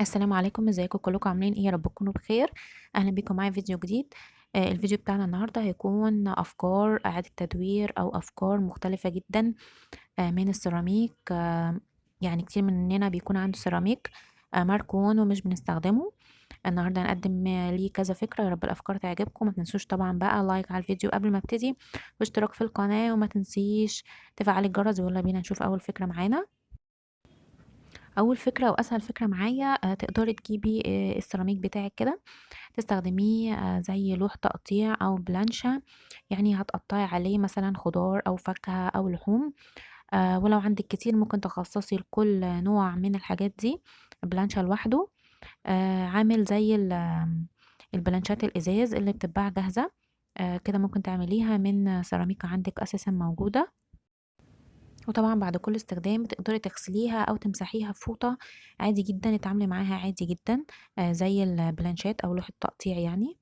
السلام عليكم، ازيكم كلكم عاملين ايه؟ يا رب تكونوا بخير. اهلا بيكم معايا في فيديو جديد. الفيديو بتاعنا النهارده هيكون افكار اعاده تدوير او افكار مختلفه جدا من السيراميك. يعني كتير مننا بيكون عنده سيراميك مركون ومش بنستخدمه. النهارده هنقدم ليه كذا فكره، يا رب الافكار تعجبكم. ما تنسوش طبعا بقى لايك على الفيديو قبل ما ابتدي، واشتراك في القناه، وما تنسيش تفعلي الجرس. ويلا بينا نشوف اول فكره معانا. اول فكره واسهل فكره معايا، تقدري تجيبي السيراميك بتاعك كده، تستخدميه زي لوح تقطيع او بلانشة. يعني هتقطعي عليه مثلا خضار او فاكهة او لحوم. ولو عندك كتير ممكن تخصصي لكل نوع من الحاجات دي بلانشة لوحده. عامل زي البلانشات الازاز اللي بتتباع جاهزة. كده ممكن تعمليها من سيراميكا عندك اساسا موجودة. وطبعا بعد كل استخدام تقدري تغسليها او تمسحيها بفوطة عادي جدا، اتعاملي معاها عادي جدا زي البلانشات او لوح التقطيع يعني.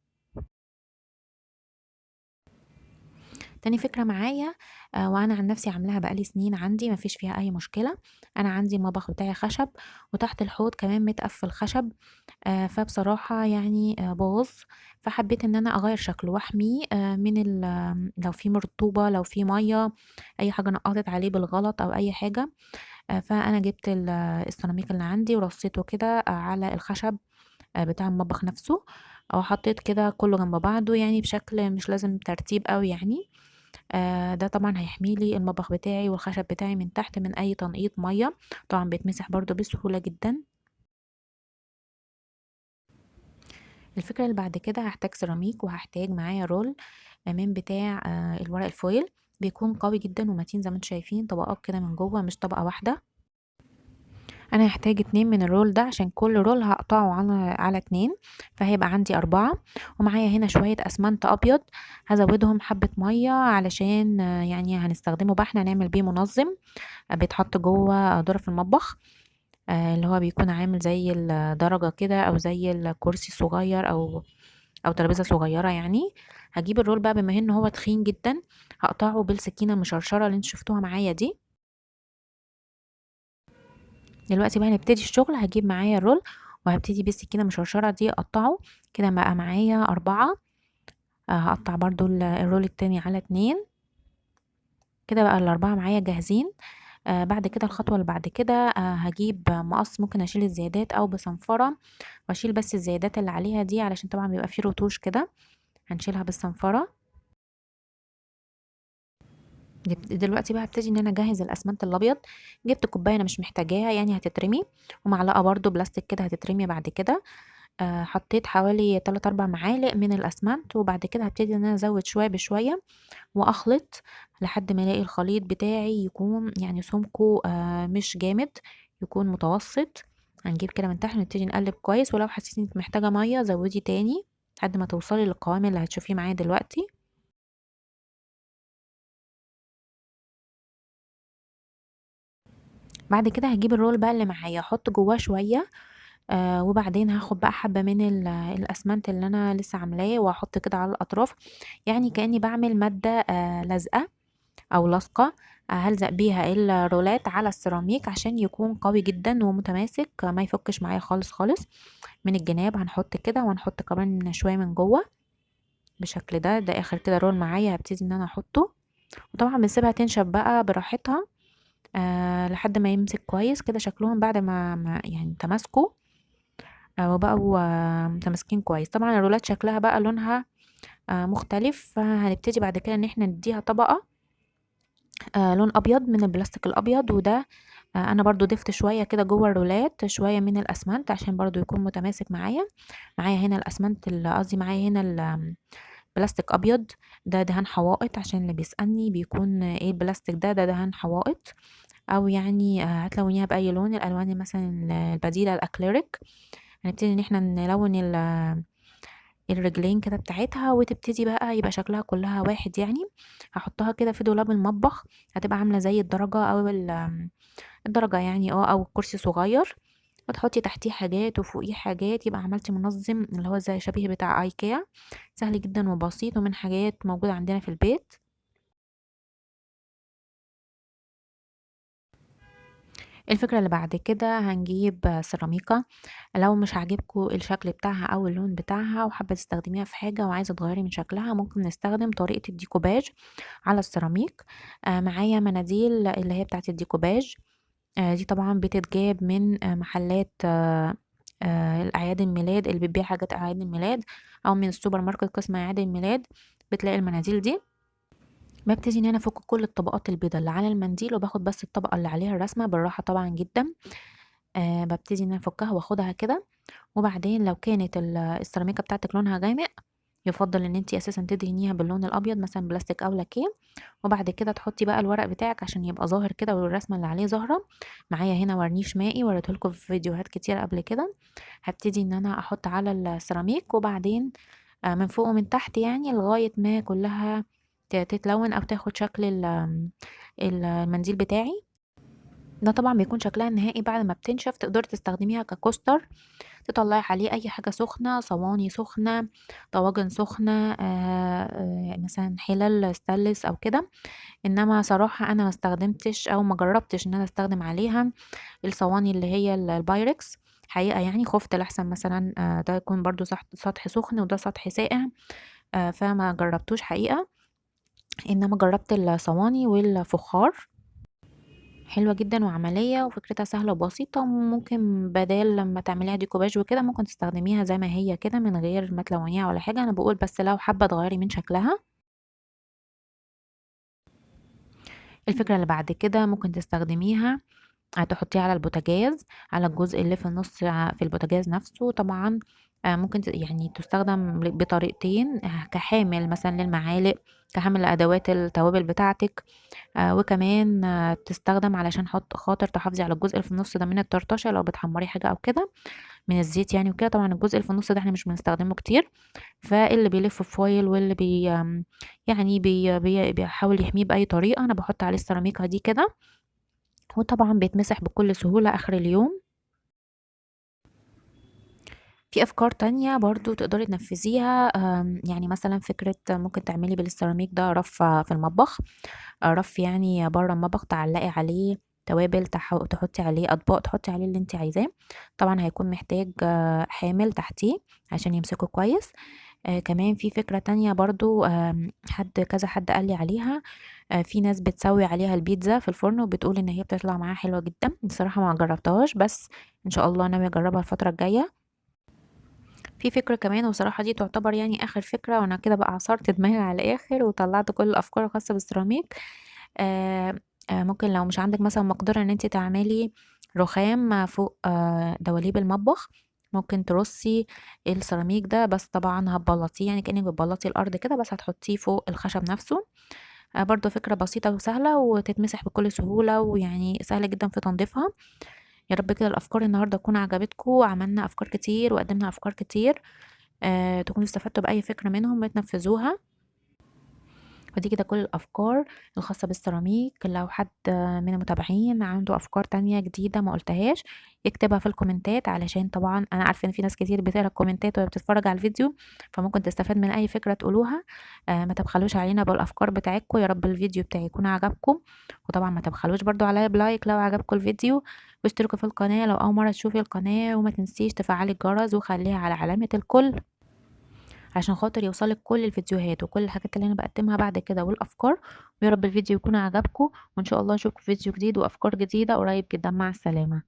تاني فكرة معايا، وأنا عن نفسي عاملاها بقى لي سنين عندي ما فيش فيها أي مشكلة. أنا عندي المطبخ بتاعي خشب، وتحت الحوض كمان متقفل خشب. فبصراحة يعني باظ. فحبيت إن أنا أغير شكله وأحميه من لو في رطوبة، لو في مَيّة، أي حاجة نقطت عليه بالغلط أو أي حاجة. فأنا جبت السيراميك اللي عندي ورصيته كده على الخشب بتاع المطبخ نفسه، وحطيت كده كله جنب بعضه يعني بشكل مش لازم ترتيب أوي يعني. ده طبعًا هيحمي لي المطبخ بتاعي والخشب بتاعي من تحت من أي تنقيط مَيّة. طبعًا بيتمسح برضه بسهولة جدًا. الفكرة اللي بعد كده هاحتاج سيراميك، وهاحتاج معايا رول من بتاع الورق الفويل. بيكون قوي جدًا ومتين زي ما أنتم شايفين، طبقات كده من جوّه مش طبقة واحدة. أنا هاحتاج 2 من الرول ده، عشان كل رول هاقطعه على 2، فهيبقى عندي 4. ومعايا هنا شوية أسمنت أبيض، هازودهم حبة مَيّة علشان يعني هنستخدمه بقى، إحنا هنعمل بيه منظم بيتحط جوه ظرف المطبخ. اللي هو بيكون عامل زي الدرجة كده، أو زي الكرسي الصغير، أو ترابيزة صغيرة يعني. هاجيب الرول بقى بما إن هو تخين جدًا، هاقطعه بالسكينة المشرشرة اللي أنتم شفتوها معايا دي. دلوقتي بقى هنبتدي الشغل. هاجيب معايا الرول، وهابتدي بالسكينة المشرشرة دي أقطعه. كده بقى معايا 4. هاقطع برضه الرول التاني على 2. كده بقى ال4 معايا جاهزين. بعد كده الخطوة اللي بعد كده، هاجيب مقص، ممكن أشيل الزيادات أو بصنفرة، وأشيل بس الزيادات اللي عليها دي علشان طبعًا بيبقى في رتوش كده، هنشيلها بالصنفرة. دلوقتي بقى هابتدي إن أنا أجهّز الأسمنت الأبيض. جبت كوباية أنا مش محتاجاها يعني هتترمي، ومعلقة برضه بلاستيك كده هتترمي بعد كده. حطيت حوالي 3، 4 معالق من الأسمنت، وبعد كده هابتدي إن أنا أزوّد شوية بشوية وأخلط لحد ما ألاقي الخليط بتاعي يكون يعني سمكه مش جامد، يكون متوسط. هنجيب كده من تحت ونبتدي نقلب كويس، ولو حسيتِ إنِك محتاجة مَيّة زودي تاني لحد ما توصلي للقوام اللي هتشوفيه معايا دلوقتي. بعد كده هاجيب الرول بقى اللي معايا أحط جواه شوية، وبعدين هاخد بقى حبة من الأسمنت اللي أنا لسه عاملاه، وأحط كده على الأطراف، يعني كأني باعمل مادة لازقة أو لاصقة. هالزق بيها الرولات على السيراميك عشان يكون قوي جدًا ومتماسك، ما يفكش معايا خالص، خالص. من الجناب هنحط كده، وهنحط كمان شوية من جوه بالشكل ده. ده آخر كده رول معايا هابتدي إن أنا أحطه، وطبعًا بنسيبها تنشف بقى براحتها لحد ما يمسك كويس كده شكلهم بعد ما يعني تماسكوا. وبقوا متماسكين كويس. طبعًا الرولات شكلها بقى لونها مختلف، فهنبتدي بعد كده إن إحنا نديها طبقة لون أبيض من البلاستيك الأبيض. وده أنا برضه ضِفت شوية كده جوّه الرولات شوية من الأسمنت عشان برضه يكون متماسك معايا. معايا هنا الأسمنت قصدي معايا هنا بلاستيك أبيض. ده دهان حوائط، عشان اللي بيسألني بيكون إيه البلاستيك ده، ده دهان حوائط. أو يعني هتلونيها بأي لون، الألوان مثلًا البديلة الأكريليك. هنبتدي إن إحنا نلوّن الرجلين كده بتاعتها، وتبتدي بقى يبقى شكلها كلها واحد يعني. هاحطها كده في دولاب المطبخ، هتبقى عاملة زي الدرجة أو الدرجة يعني أو كرسي صغير، وتحطي تحتيه حاجات وفوقيه حاجات، يبقى عملتِ منظم اللي هو زي شبيه بتاع IKEA. سهل جدًا وبسيط، ومن حاجات موجودة عندنا في البيت. الفكرة اللي بعد كده هنجيب سيراميكا، لو مش عاجبكم الشكل بتاعها أو اللون بتاعها وحابة تستخدميها في حاجة وعايزة تغيري من شكلها، ممكن نستخدم طريقة الديكوباج على السيراميك. معايا مناديل اللي هي بتاعة الديكوباج، دي طبعا بتتجاب من محلات الأعياد الميلاد اللي بتبيع حاجات أعياد الميلاد، أو من السوبر ماركت قسم أعياد الميلاد بتلاقي المناديل دي. بابتدي إن أنا أفك كل الطبقات البيضا اللي على المنديل، وباخد بس الطبقة اللي عليها الرسمة بالراحة طبعا جدا. بابتدي إن أنا أفكها وآخدها كده. وبعدين لو كانت السيراميكا بتاعتك لونها غامق، يفضل ان انتي اساسا تدهنيها باللون الابيض مثلا بلاستيك او لاكيه، وبعد كده تحطي بقى الورق بتاعك عشان يبقى ظاهر كده والرسمه اللي عليه ظاهره. معايا هنا ورنيش مائي وريتهولكوا في فيديوهات كتير قبل كده. هبتدي ان انا احط على السيراميك، وبعدين من فوق ومن تحت يعني لغايه ما كلها تتلون او تاخد شكل المنديل بتاعي. ده طبعا بيكون شكلها النهائي بعد ما بتنشف، تقدري تستخدميها ككوستر، تطلعي عليه اي حاجة سخنة، صواني سخنة، طواجن سخنة، مثلا حلل ستانلس او كده. انما صراحة انا ما استخدمتش او ما جربتش ان انا استخدم عليها الصواني اللي هي البايركس حقيقة، يعني خفت لحسن مثلا ده يكون برضو سطح سخن وده سطح ساقع، فما جربتوش حقيقة. انما جربت الصواني والفخار، حلوة جدا وعملية وفكرتها سهلة وبسيطة. ممكن بدال لما تعمليها ديكوباج وكده ممكن تستخدميها زي ما هي كده من غير ما تلونيها ولا حاجة. انا بقول بس لو حابة تغيري من شكلها. الفكرة اللي بعد كده ممكن تستخدميها هتحطيه على البوتاجاز، على الجزء اللي في النص في البوتاجاز نفسه طبعا. ممكن يعني تستخدم بطريقتين، كحامل مثلا للمعالق، كحامل لأدوات التوابل بتاعتك، وكمان تستخدم علشان خاطر تحافظي على الجزء اللي في النص ده من الطرطشة لو بتحمري حاجة أو كده من الزيت يعني وكده. طبعا الجزء اللي في النص ده احنا مش بنستخدمه كتير، فاللي بيلف فويل واللي يعني بيحاول يحميه بأي طريقة. أنا بحط عليه السيراميكا دي كده، وطبعا بيتمسح بكل سهولة آخر اليوم. في أفكار تانية برضو تقدري تنفذيها، يعني مثلا فكرة ممكن تعملي بالسيراميك ده رف في المطبخ، رف يعني بره المطبخ تعلقي عليه توابل، تحطي عليه أطباق، تحطي عليه اللي انت عايزاه. طبعا هيكون محتاج حامل تحتيه عشان يمسكه كويس. كمان في فكرة تانية برضو، كذا حد قال لي عليها. في ناس بتسوي عليها البيتزا في الفرن وبتقول ان هي بتطلع معاها حلوة جدا. بصراحة ما جربتهاش بس ان شاء الله ناوية اجربها الفترة الجاية. في فكرة كمان، وصراحة دي تعتبر يعني آخر فكرة، وأنا كده بقى عصرت دماغي على الآخر وطلعت كل الأفكار الخاصة بالسيراميك. آه ممكن لو مش عندك مثلا مقدرة ان انت تعملي رخام فوق دواليب المطبخ، ممكن ترصي السيراميك ده، بس طبعا هتبلطيه يعني كأنك بتبلطي الأرض كده، بس هتحطيه فوق الخشب نفسه. برضو فكرة بسيطة وسهلة وتتمسح بكل سهولة، ويعني سهلة جدا في تنظيفها. يا رب كده الأفكار النهاردة تكون عجبتكم، وعملنا أفكار كتير وقدمنا أفكار كتير، تكونوا استفدتوا بأي فكرة منهم وتنفذوها. ودي كده كل الأفكار الخاصة بالسيراميك. لو حد من المتابعين عنده أفكار تانية جديدة ما قلتهاش يكتبها في الكومنتات، علشان طبعا أنا عارفة إن في ناس كتير بتقرا الكومنتات وهي بتتفرج على الفيديو، فممكن تستفاد من أي فكرة تقولوها. ما تبخلوش علينا بالأفكار بتاعتكم. يا رب الفيديو بتاعي يكون عجبكم، وطبعا ما تبخلوش برضو عليا بلايك لو عجبكم الفيديو، واشتركوا في القناة لو أول مرة تشوفي القناة، وما تنسيش تفعلي الجرس وخليها على علامة الكل عشان خاطر يوصلك كل الفيديوهات وكل الحاجات اللي انا بقدمها بعد كده والافكار. ويا رب الفيديو يكون عجبكم، وان شاء الله اشوفكم في فيديو جديد وافكار جديدة قريب جدا. مع السلامة.